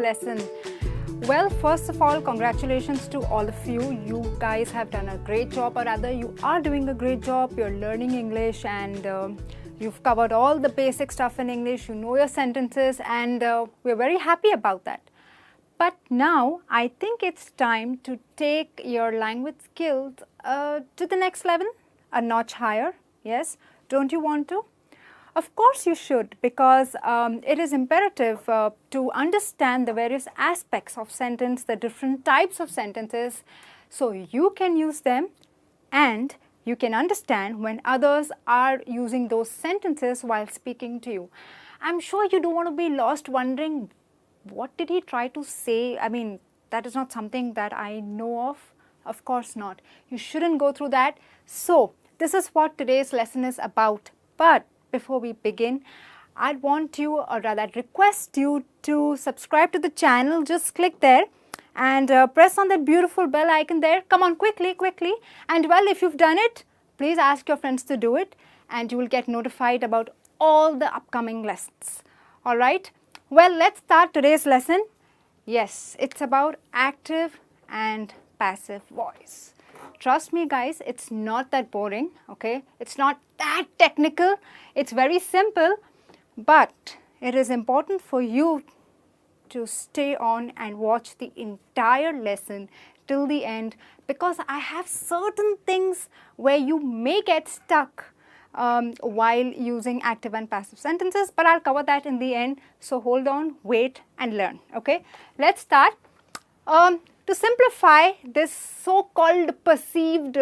lesson. Well, first of all, congratulations to all of you. You guys have done a great job, or rather you are doing a great job. You're learning English and you've covered all the basic stuff in English. You know your sentences and we're very happy about that. But now I think it's time to take your language skills to the next level, a notch higher. Yes, don't you want to? Of course you should, because it is imperative to understand the various aspects of sentence, the different types of sentences, so you can use them and you can understand when others are using those sentences while speaking to you. I'm sure you don't want to be lost wondering, what did he try to say? I mean, that is not something that I know of. Of course not. You shouldn't go through that. So, this is what today's lesson is about. But before we begin, I'd want you, or rather I'd request you to subscribe to the channel. Just click there and press on that beautiful bell icon there. Come on, quickly. And well, if you've done it, please ask your friends to do it and you will get notified about all the upcoming lessons. Alright? Well, let's start today's lesson. Yes, it's about active and passive voice. Trust me guys, it's not that boring, okay? It's not that technical. It's very simple, but it is important for you to stay on and watch the entire lesson till the end, because I have certain things where you may get stuck while using active and passive sentences, but I'll cover that in the end. So hold on, wait and learn, okay? Let's start. To simplify this so-called perceived,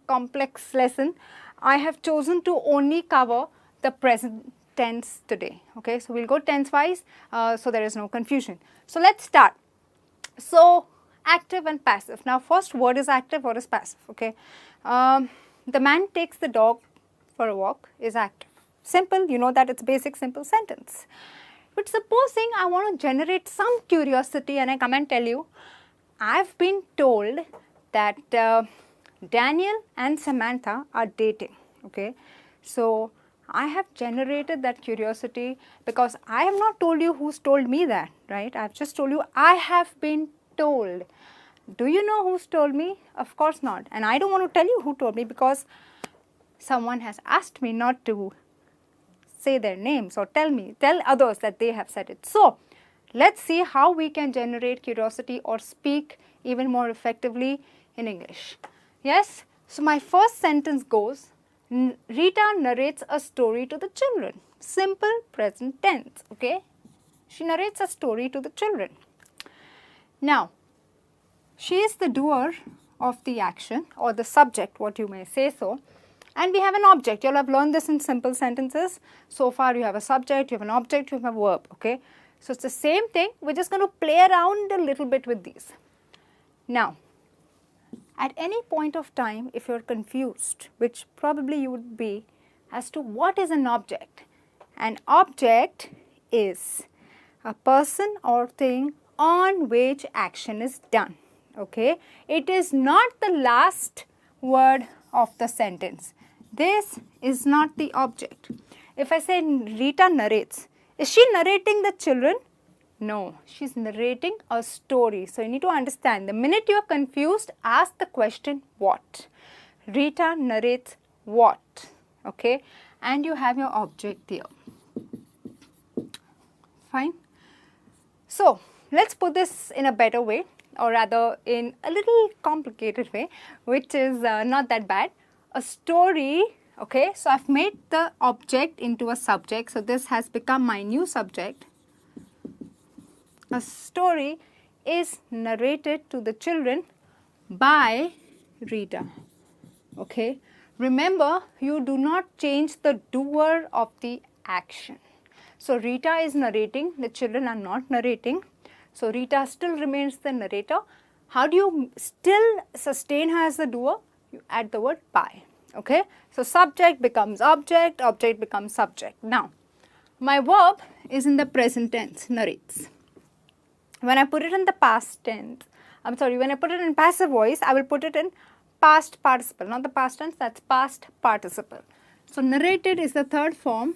complex lesson, I have chosen to only cover the present tense today, okay? So we'll go tense-wise, so there is no confusion. So let's start. So, active and passive. Now, first, what is active, what is passive, okay? The man takes the dog for a walk is active. Simple, you know that it's basic simple sentence. But supposing I want to generate some curiosity and I come and tell you, I've been told that Daniel and Samantha are dating, okay? So, I have generated that curiosity because I have not told you who's told me that, right? I've just told you I have been told. Do you know who's told me? Of course not. And I don't want to tell you who told me because someone has asked me not to say their names or tell others that they have said it. So, let's see how we can generate curiosity or speak even more effectively in English. Yes? So, my first sentence goes, Rita narrates a story to the children. Simple present tense, okay? She narrates a story to the children. Now, she is the doer of the action or the subject, what you may say so. And we have an object. You all have learned this in simple sentences. So far, you have a subject, you have an object, you have a verb, okay? So, it's the same thing. We're just going to play around a little bit with these. Now, at any point of time, if you're confused, which probably you would be, as to what is an object. An object is a person or thing on which action is done, okay? It is not the last word of the sentence. This is not the object. If I say Rita narrates, is she narrating the children? No, she's narrating a story. So, you need to understand, the minute you are confused, ask the question what. Rita narrates what, okay? And you have your object here. Fine. So, let's put this in a better way, or rather in a little complicated way, which is not that bad. A story, okay? So, I've made the object into a subject. So, this has become my new subject. A story is narrated to the children by Rita, okay? Remember, you do not change the doer of the action. So, Rita is narrating, the children are not narrating. So, Rita still remains the narrator. How do you still sustain her as the doer? You add the word by, okay? So, subject becomes object, object becomes subject. Now, my verb is in the present tense, narrates. When I put it in the past tense, when I put it in passive voice, I will put it in past participle, not the past tense, that's past participle. So, narrated is the third form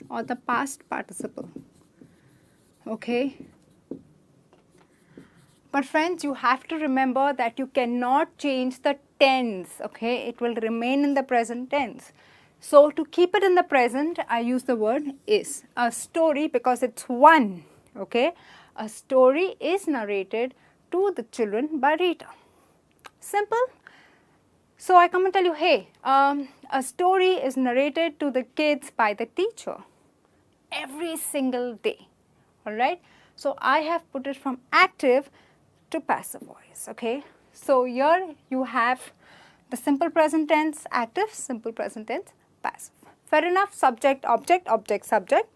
or the past participle, okay? But friends, you have to remember that you cannot change the tense, okay? It will remain in the present tense. So to keep it in the present, I use the word is. A story, because it's one, okay? A story is narrated to the children by Rita. Simple. So I come and tell you, hey, a story is narrated to the kids by the teacher every single day, all right? So I have put it from active to passive voice, okay? So here you have the simple present tense, active, simple present tense, passive. Fair enough, subject, object, object, subject.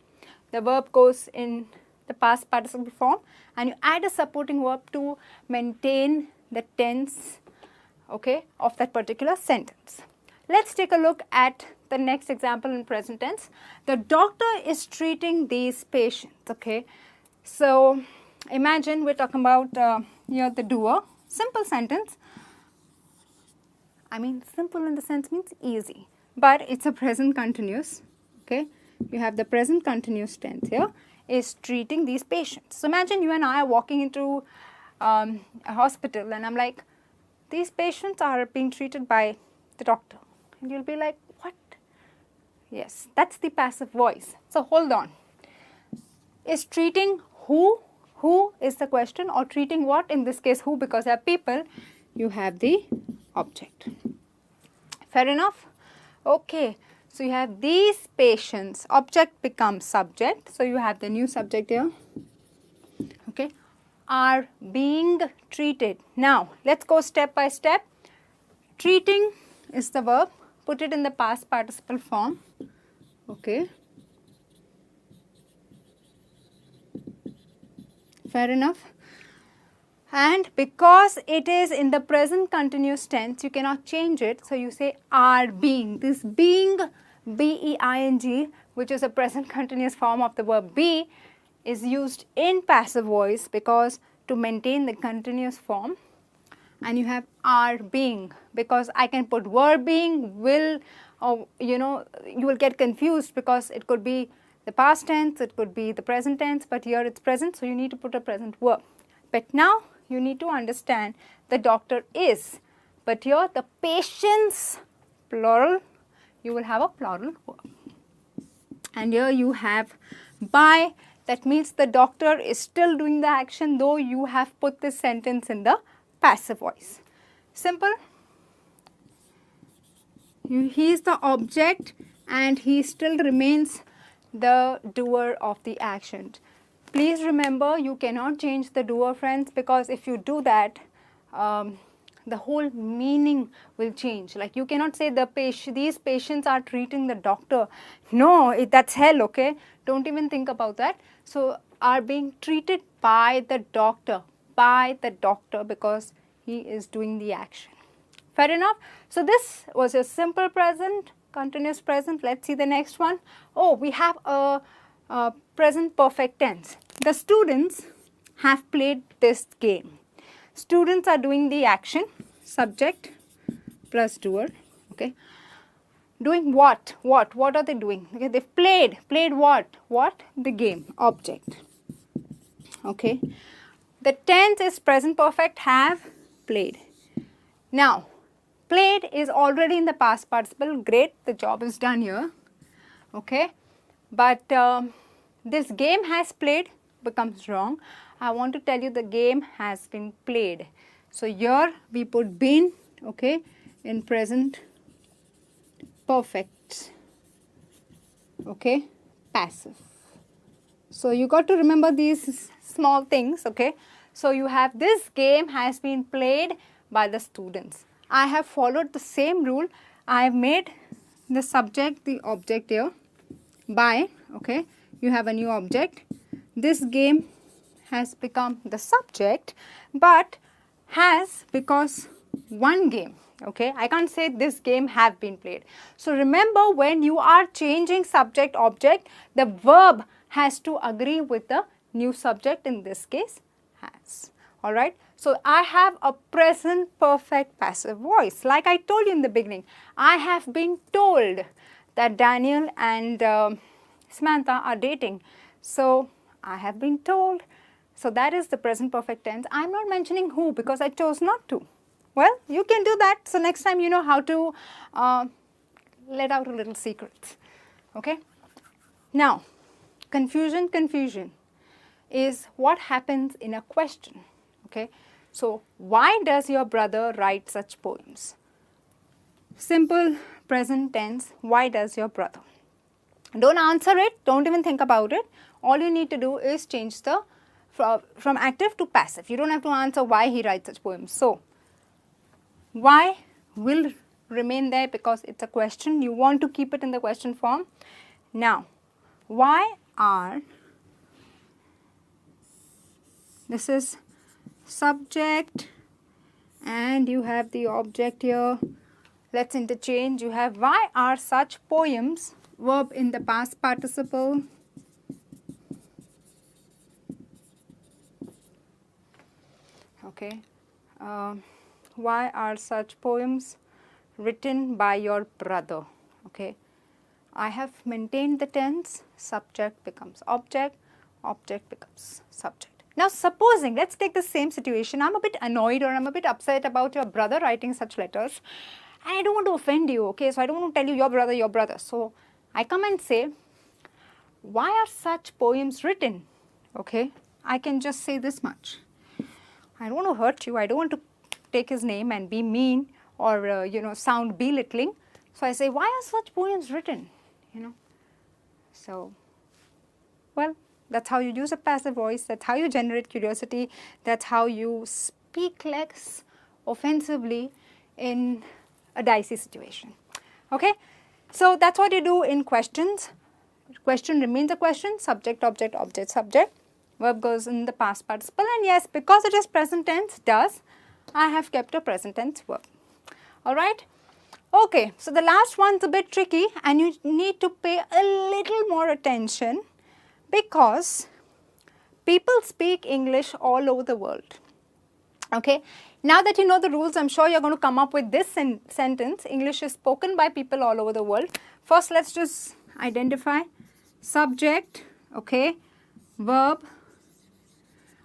The verb goes in the past participle form and you add a supporting verb to maintain the tense, okay, of that particular sentence. Let's take a look at the next example in present tense. The doctor is treating these patients, okay? So imagine we're talking about here the doer, simple sentence. I mean simple in the sense means easy, but it's a present continuous, okay? You have the present continuous tense here, is treating these patients. So imagine you and I are walking into a hospital and I'm like, these patients are being treated by the doctor. And you'll be like, what? Yes, that's the passive voice. So hold on. Is treating who? Who is the question, or treating what? In this case, who, because they are people. You have the object. Fair enough? Okay. So you have these patients. Object becomes subject. So you have the new subject here. Okay. Are being treated. Now, let's go step by step. Treating is the verb. Put it in the past participle form. Okay. Fair enough. And because it is in the present continuous tense, you cannot change it. So you say are being. This being, B-E-I-N-G, which is a present continuous form of the verb be, is used in passive voice because to maintain the continuous form. And you have are being, because I can put were being, will, or you know, you will get confused because it could be the past tense, it could be the present tense, but here it's present, so you need to put a present verb. But now you need to understand the doctor is, but here the patients, plural, you will have a plural verb. And here you have by, that means the doctor is still doing the action though you have put this sentence in the passive voice. Simple. He is the object and he still remains the doer of the action. Please remember, you cannot change the doer, friends, because if you do that, the whole meaning will change. Like you cannot say these patients are treating the doctor. No, that's hell, okay? Don't even think about that. So are being treated by the doctor, because he is doing the action. Fair enough? So this was a simple present, continuous present. Let's see the next one. Oh, we have a present perfect tense. The students have played this game. Students are doing the action, subject plus doer, okay. Doing what? What are they doing? Okay, they've played what? The game, object, okay. The tense is present perfect, have played. Now, played is already in the past participle. Great, the job is done here, okay. But this game has played becomes wrong. I want to tell you the game has been played. So here we put been, okay, in present perfect, okay, passive. So you got to remember these small things, okay. So you have this game has been played by the students. I have followed the same rule. I have made the subject the object here by, okay. You have a new object. This game has become the subject, but has because one game, okay. I can't say this game have been played. So remember, when you are changing subject object, the verb has to agree with the new subject, in this case has. All right. So I have a present perfect passive voice. Like I told you in the beginning, I have been told that Daniel and Samantha are dating. So I have been told. So that is the present perfect tense. I am not mentioning who because I chose not to. Well, you can do that. So next time you know how to let out a little secret. Okay. Now, confusion is what happens in a question. Okay. So why does your brother write such poems? Simple present tense, why does your brother? Don't answer it, don't even think about it. All you need to do is change the from active to passive. You don't have to answer why he writes such poems. So why will remain there because it's a question. You want to keep it in the question form. Now, why are, this is subject and you have the object here. Let's interchange. You have why are such poems, verb in the past participle. Okay. Why are such poems written by your brother? Okay. I have maintained the tense, subject becomes object, object becomes subject. Now supposing, let's take the same situation, I'm a bit annoyed or I'm a bit upset about your brother writing such letters and I don't want to offend you, okay, so I don't want to tell you your brother. So I come and say, why are such poems written? Okay, I can just say this much. I don't want to hurt you, I don't want to take his name and be mean or sound belittling. So I say, why are such poems written? So, well, that's how you use a passive voice, that's how you generate curiosity, that's how you speak less offensively in a dicey situation. Okay, so that's what you do in questions. Question remains a question, subject, object, object, subject. Verb goes in the past participle, and yes, because it is present tense, does, I have kept a present tense verb. Alright. Okay, so the last one's a bit tricky and you need to pay a little more attention because people speak English all over the world. Okay, now that you know the rules, I'm sure you're going to come up with this sentence. English is spoken by people all over the world. First, let's just identify subject, okay, verb.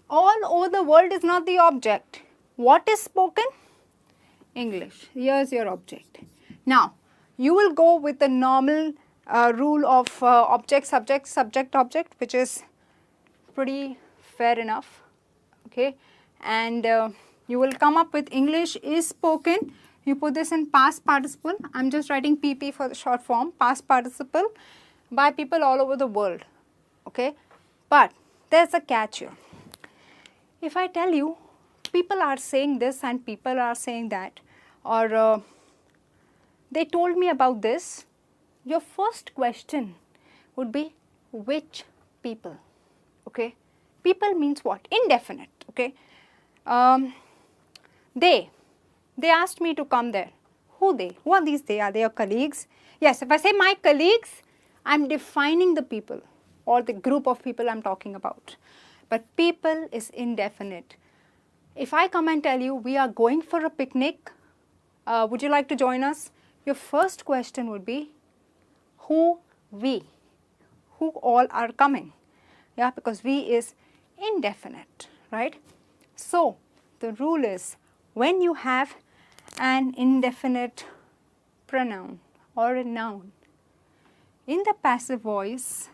All over the world is not the object. What is spoken? English. Here's your object. Now, you will go with the normal rule of object, subject, subject, object, which is pretty fair enough. Okay, and you will come up with English is spoken. You put this in past participle. I'm just writing PP for the short form, past participle, by people all over the world. Okay, but there's a catch here. If I tell you people are saying this and people are saying that, or they told me about this, your first question would be which people? Okay, people means what? Indefinite. Okay, they asked me to come there. Who they? Who are these they? Are they your colleagues? Yes, if I say my colleagues, I'm defining the people or the group of people I'm talking about. But people is indefinite. If I come and tell you we are going for a picnic, would you like to join us? Your first question would be who we? Who all are coming? Yeah, because we is indefinite, right? So the rule is when you have an indefinite pronoun or a noun in the passive voice,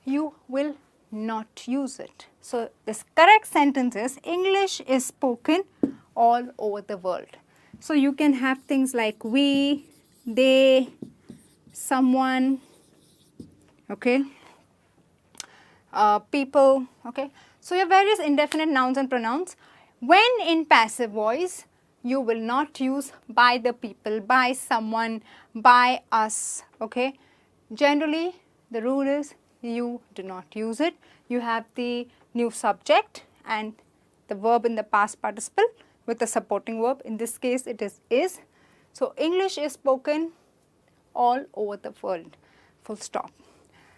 you will not use it. So this correct sentence is English is spoken all over the world. So you can have things like we, they, someone, okay, people, okay. So you have various indefinite nouns and pronouns. When in passive voice, you will not use by the people, by someone, by us, okay. Generally, the rule is you do not use it. You have the new subject and the verb in the past participle with the supporting verb. In this case, it is. So English is spoken all over the world, full stop.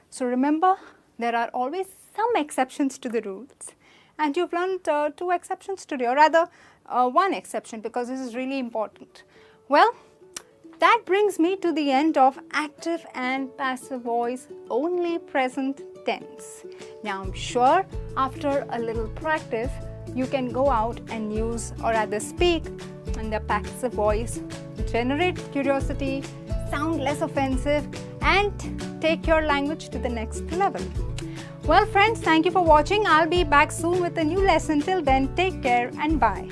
So remember, there are always some exceptions to the rules, and you've learned 2 exceptions today, or rather 1 exception, because this is really important. Well, That brings me to the end of active and passive voice only present tense. Now I'm sure after a little practice you can go out and use or rather speak in the passive voice, generate curiosity, sound less offensive, and take your language to the next level. Well friends, thank you for watching. I'll be back soon with a new lesson. Till then, take care and bye.